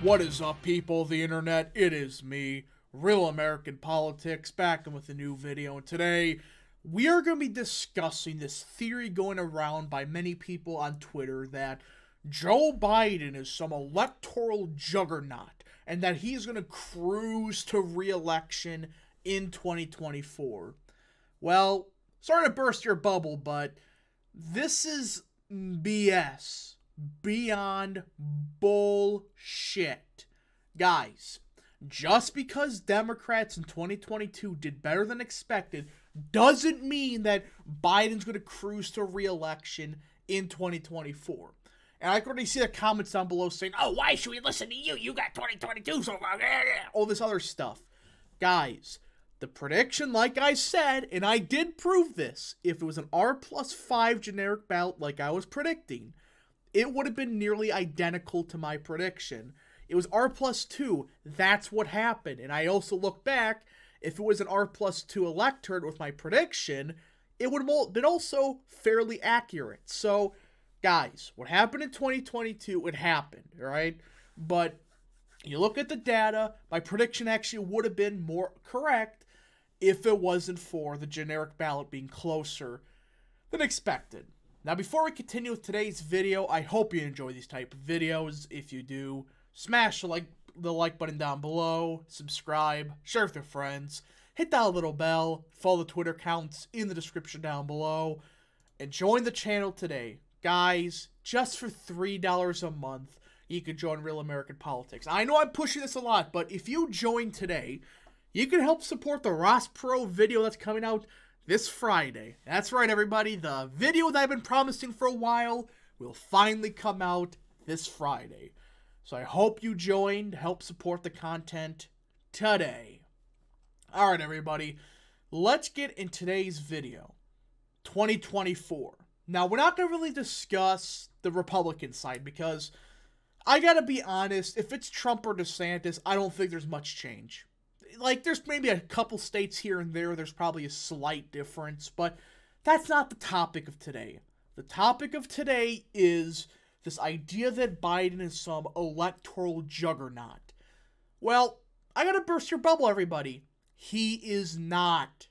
What is up, people of the internet? It is me, Real American Politics, back with a new video. And today, we are going to be discussing this theory going around by many people on Twitter that Joe Biden is some electoral juggernaut and that he's going to cruise to re-election in 2024. Well, sorry to burst your bubble, but this is BS. Beyond bullshit. Guys, just because Democrats in 2022 did better than expected doesn't mean that Biden's going to cruise to re-election in 2024. And I can already see the comments down below saying, oh, why should we listen to you? You got 2022 so long. All this other stuff. Guys, the prediction, like I said, and I did prove this, if it was an R+5 generic ballot like I was predicting, it would have been nearly identical to my prediction. It was R+2. That's what happened. And I also look back, if it was an R+2 electorate with my prediction, it would have been also fairly accurate. So, guys, what happened in 2022, it happened, all right? But you look at the data, my prediction actually would have been more correct if it wasn't for the generic ballot being closer than expected. Now, before we continue with today's video, I hope you enjoy these type of videos. If you do, smash the like button down below, subscribe, share with your friends, hit that little bell, follow the Twitter accounts in the description down below, and join the channel today. Guys, just for $3 a month, you can join Real American Politics. I know I'm pushing this a lot, but if you join today, you can help support the Ross Perot video that's coming out this Friday. That's right, everybody. The video that I've been promising for a while will finally come out this Friday. So I hope you join to help support the content today. Alright, everybody. Let's get in today's video. 2024. Now, we're not going to really discuss the Republican side because I gotta be honest, if it's Trump or DeSantis, I don't think there's much change. Like, there's maybe a couple states here and there's probably a slight difference, but that's not the topic of today. The topic of today is this idea that Biden is some electoral juggernaut. Well, I gotta burst your bubble, everybody. He is not.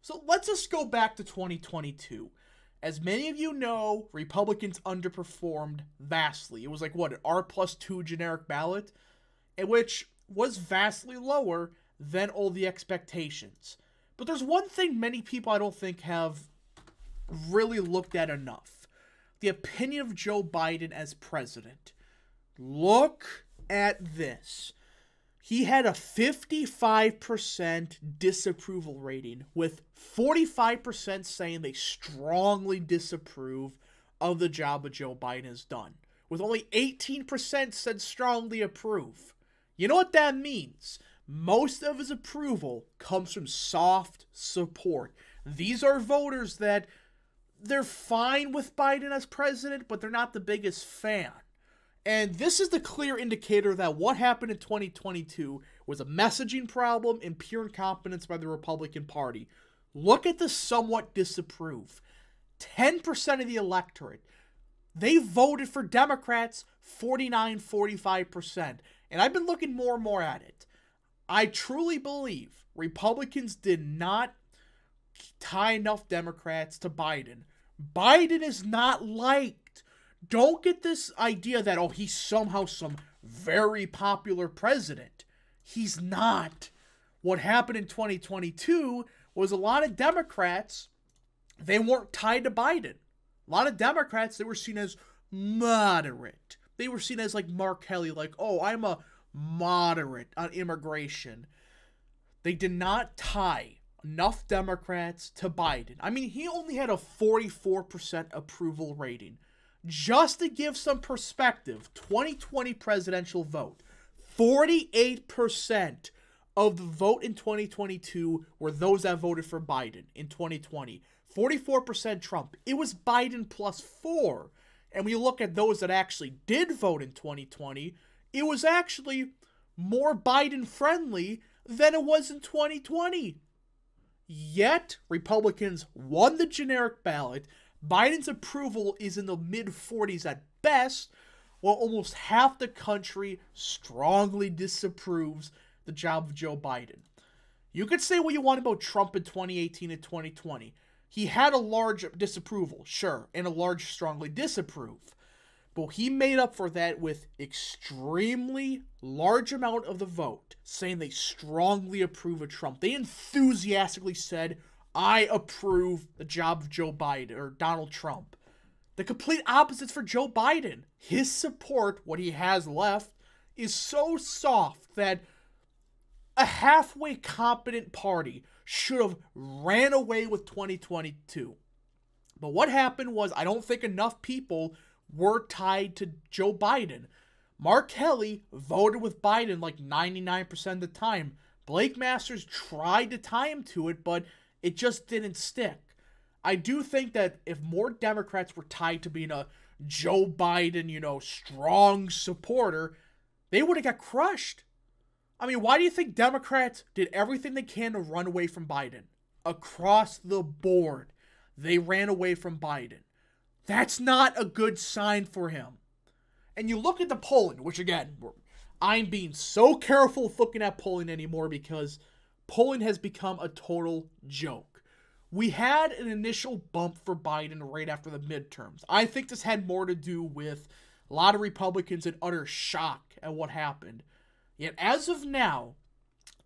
So let's just go back to 2022. As many of you know, Republicans underperformed vastly. It was like, what, an R+2 generic ballot? Which was vastly lower than all the expectations. But there's one thing many people I don't think have really looked at enough. The opinion of Joe Biden as president. Look at this. He had a 55% disapproval rating, with 45% saying they strongly disapprove of the job that Joe Biden has done, with only 18% said strongly approve. You know what that means? Most of his approval comes from soft support. These are voters that they're fine with Biden as president, but they're not the biggest fan. And this is the clear indicator that what happened in 2022 was a messaging problem and pure incompetence by the Republican Party. Look at the somewhat disapprove. 10% of the electorate, they voted for Democrats 49-45%. And I've been looking more and more at it. I truly believe Republicans did not tie enough Democrats to Biden. Biden is not liked. Don't get this idea that, oh, he's somehow some very popular president. He's not. What happened in 2022 was a lot of Democrats, they weren't tied to Biden. A lot of Democrats, they were seen as moderate. They were seen as like Mark Kelly, like, oh, I'm a moderate on immigration. They did not tie enough Democrats to Biden. I mean, he only had a 44% approval rating. Just to give some perspective, 2020 presidential vote, 48% of the vote in 2022 were those that voted for Biden in 2020. 44% Trump. It was Biden +4. And when you look at those that actually did vote in 2020, it was actually more Biden-friendly than it was in 2020. Yet, Republicans won the generic ballot. Biden's approval is in the mid-40s at best, while almost half the country strongly disapproves the job of Joe Biden. You could say what you want about Trump in 2018 and 2020. He had a large disapproval, sure, and a large strongly disapprove. But he made up for that with extremely large amount of the vote saying they strongly approve of Trump. They enthusiastically said, I approve the job of Joe Biden or Donald Trump. The complete opposites for Joe Biden. His support, what he has left, is so soft that a halfway competent party should have ran away with 2022. But what happened was, I don't think enough people were tied to Joe Biden. Mark Kelly voted with Biden like 99% of the time. Blake Masters tried to tie him to it, but it just didn't stick. I do think that if more Democrats were tied to being a Joe Biden, strong supporter, they would have got crushed. I mean, why do you think Democrats did everything they can to run away from Biden? Across the board, they ran away from Biden. That's not a good sign for him. And you look at the polling, which again, I'm being so careful of looking at polling anymore because polling has become a total joke. We had an initial bump for Biden right after the midterms. I think this had more to do with a lot of Republicans in utter shock at what happened. Yet as of now,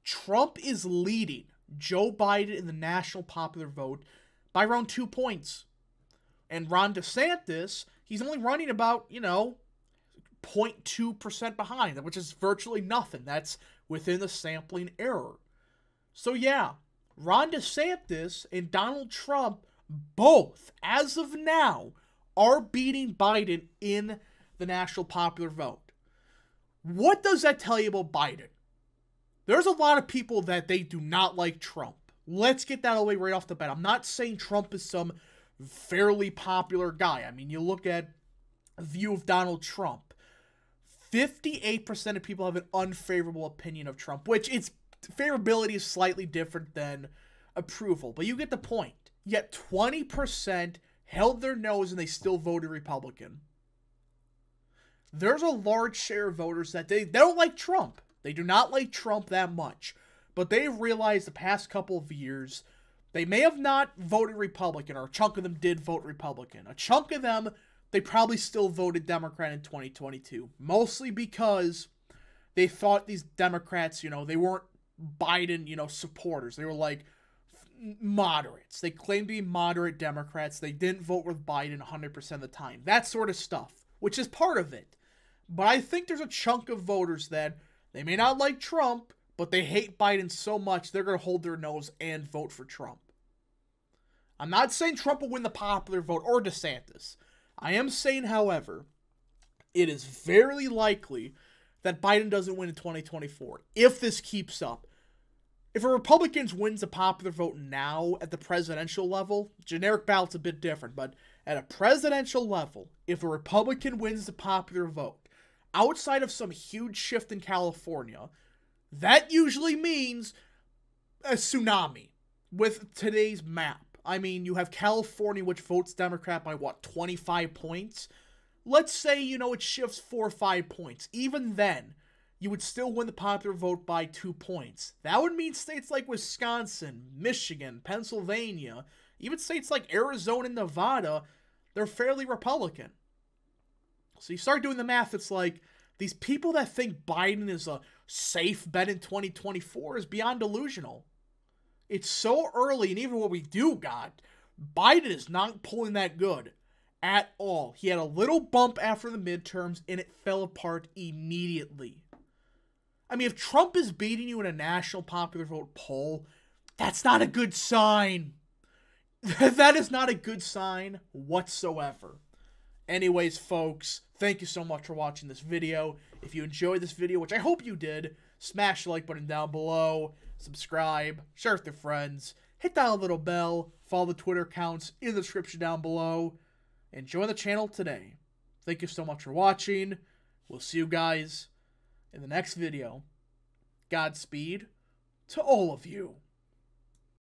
Trump is leading Joe Biden in the national popular vote by around 2 points. And Ron DeSantis, he's only running about, 0.2% behind, which is virtually nothing. That's within the sampling error. So yeah, Ron DeSantis and Donald Trump both, as of now, are beating Biden in the national popular vote. What does that tell you about Biden? There's a lot of people that they do not like Trump. Let's get that away right off the bat. I'm not saying Trump is some fairly popular guy. I mean, you look at a view of Donald Trump. 58% of people have an unfavorable opinion of Trump, which its favorability is slightly different than approval, but you get the point. Yet 20% held their nose and they still voted Republican. There's a large share of voters that they don't like Trump. They do not like Trump that much. But they've realized the past couple of years, they may have not voted Republican, or a chunk of them did vote Republican. A chunk of them, they probably still voted Democrat in 2022. Mostly because they thought these Democrats, they weren't Biden, supporters. They were like moderates. They claimed to be moderate Democrats. They didn't vote with Biden 100% of the time. That sort of stuff, which is part of it. But I think there's a chunk of voters that they may not like Trump, but they hate Biden so much they're going to hold their nose and vote for Trump. I'm not saying Trump will win the popular vote or DeSantis. I am saying, however, it is very likely that Biden doesn't win in 2024 if this keeps up. If a Republican wins the popular vote now at the presidential level, generic ballot's a bit different, but at a presidential level, if a Republican wins the popular vote, outside of some huge shift in California, that usually means a tsunami with today's map. I mean, you have California, which votes Democrat by, 25 points? Let's say, it shifts 4 or 5 points. Even then, you would still win the popular vote by 2 points. That would mean states like Wisconsin, Michigan, Pennsylvania, even states like Arizona and Nevada, they're fairly Republican. So you start doing the math, it's like, these people that think Biden is a safe bet in 2024 is beyond delusional. It's so early, and even what we do got, Biden is not pulling that good at all. He had a little bump after the midterms, and it fell apart immediately. I mean, if Trump is beating you in a national popular vote poll, that's not a good sign. That is not a good sign whatsoever. Anyways, folks, thank you so much for watching this video. If you enjoyed this video, which I hope you did, smash the like button down below, subscribe, share with your friends, hit that little bell, follow the Twitter accounts in the description down below, and join the channel today. Thank you so much for watching. We'll see you guys in the next video. Godspeed to all of you.